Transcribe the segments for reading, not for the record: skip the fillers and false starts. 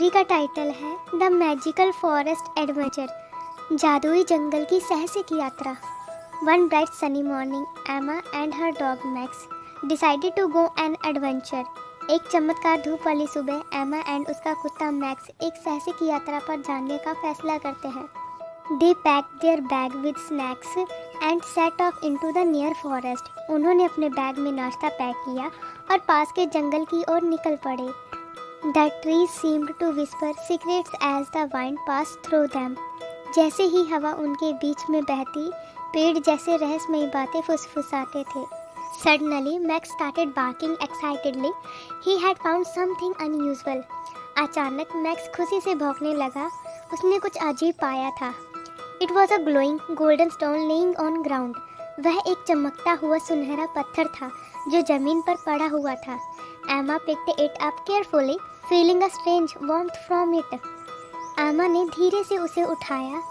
Story का title है the magical forest adventure, जादुई जंगल की साहसिक यात्रा। One bright sunny morning, Emma and her dog Max decided to go an adventure. एक चमत्कार धूप वाली सुबह, एमा एंड उसका कुत्ता मैक्स एक साहसिक यात्रा पर जाने का फैसला करते हैं। They pack their bag with snacks and set off into the near forest. उन्होंने अपने बैग में नाश्ता पैक किया और पास के जंगल की ओर निकल पड़े। The trees seemed to whisper secrets as the wind passed through them. जैसे ही हवा उनके बीच में बहती, पेड़ जैसे रहस्यमयी बातें फुसफुसाते थे। Suddenly, Max started barking excitedly. He had found something unusual. अचानक मैक्स खुशी से भौंकने लगा। उसने कुछ अजीब पाया था। It was a glowing golden stone laying on ground. वह एक चमकता हुआ सुनहरा पत्थर था जो जमीन पर पड़ा हुआ था। Emma picked it up carefully, feeling a strange warmth from it. Emma ने धीरे से उसे उठाया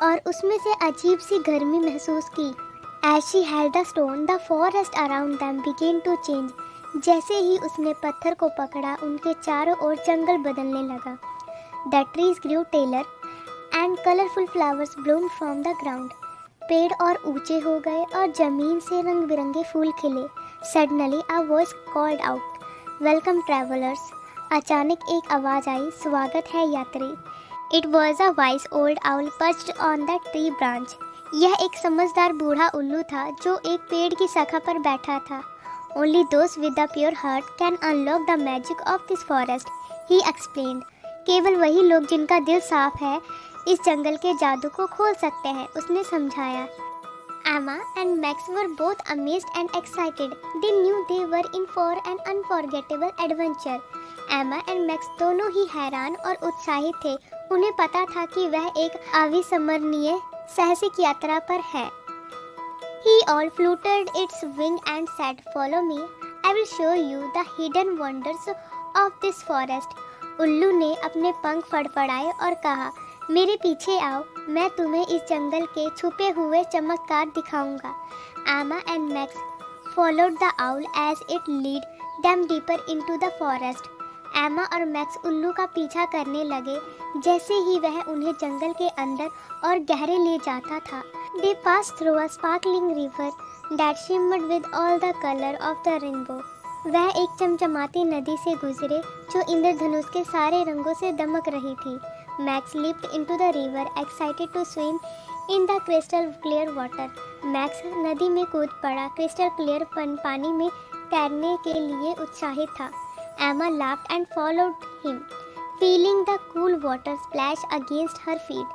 और उसमें से अजीब सी गर्मी महसूस की। As she held the stone, the forest around them began to change. जैसे ही उसने पत्थर को पकड़ा, उनके चारों ओर जंगल बदलने लगा। The trees grew taller and colorful flowers bloomed from the ground. पेड़ और ऊंचे हो गए और जमीन से रंग बिरंगे फूल खिले। Suddenly a voice called out, "Welcome travelers." अचानक एक आवाज़ आई, स्वागत है यात्री। It was a wise old owl perched on the tree branch. यह एक समझदार बूढ़ा उल्लू था जो एक पेड़ की शाखा पर बैठा था। Only those with the pure heart can unlock the magic of this forest, he explained. केवल वही लोग जिनका दिल साफ है इस जंगल के जादू को खोल सकते हैं, उसने समझाया। Emma and Max were both amazed and excited. They knew they were in for an unforgettable adventure. Emma and Max दोनों ही हैरान और उत्साहित थे। उन्हें पता था कि वह एक अविस्मरणीय साहसिक यात्रा पर है। He all fluttered its wing and said, "Follow me. I will show you the hidden wonders of this forest." उल्लू ने अपने पंख फड़फड़ाए और कहा, मेरे पीछे आओ, मैं तुम्हें इस जंगल के छुपे हुए चमत्कार दिखाऊंगा। Emma and Max followed the owl as it led them deeper into the forest. Emma और मैक्स उल्लू का पीछा करने लगे जैसे ही वह उन्हें जंगल के अंदर और गहरे ले जाता था। They passed through a sparkling river that shimmered with all the color of the rainbow. वह एक चमचमाती नदी से गुजरे जो इंद्रधनुष के सारे रंगों से दमक रही थी। Max leaped into the river, excited to swim in the crystal clear water. Max नदी में कूद पड़ा, क्रिस्टल क्लियर पानी में तैरने के लिए उत्साहित था। Emma laughed and followed him, feeling the cool water splash against her feet.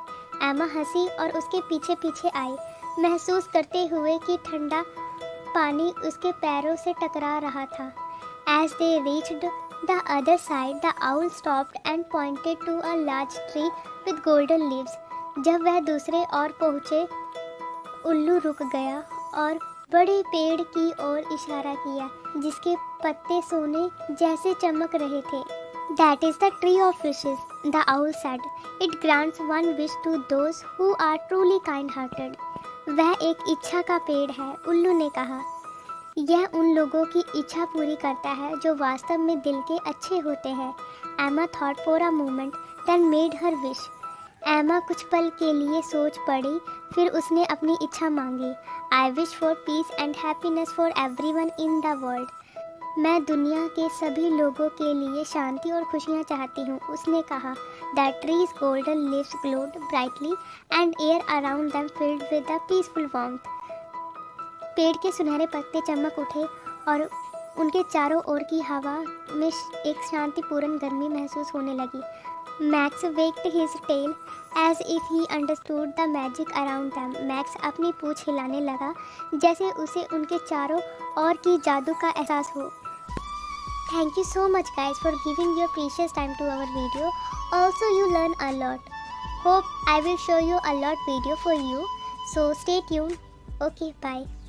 Emma हंसी और उसके पीछे पीछे आई, महसूस करते हुए कि ठंडा पानी उसके पैरों से टकरा रहा था। As they reached the other side, the owl stopped and pointed to a large tree with golden leaves. जब वह दूसरे ओर पहुँचे, उल्लू रुक गया और बड़े पेड़ की ओर इशारा किया जिसके पत्ते सोने जैसे चमक रहे थे। That is the tree of wishes, the owl said. It grants one wish to those who are truly kind-hearted. वह एक इच्छा का पेड़ है, उल्लू ने कहा। यह उन लोगों की इच्छा पूरी करता है जो वास्तव में दिल के अच्छे होते हैं। Emma thought for a moment, then made her wish. Emma कुछ पल के लिए सोच पड़ी, फिर उसने अपनी इच्छा मांगी। I wish for peace and happiness for everyone in the world. मैं दुनिया के सभी लोगों के लिए शांति और खुशियाँ चाहती हूँ, उसने कहा। The tree's golden leaves glowed brightly and air around them filled with a peaceful warmth. पेड़ के सुनहरे पत्ते चमक उठे और उनके चारों ओर की हवा में एक शांतिपूर्ण गर्मी महसूस होने लगी। Max wagged his tail as if he understood the magic around them. Max अपनी पूंछ हिलाने लगा जैसे उसे उनके चारों ओर की जादू का एहसास हो। Thank you so much guys for giving your precious time to our video. Also you learn a lot. Hope I will show you a lot video for you. So stay tuned. Okay, bye.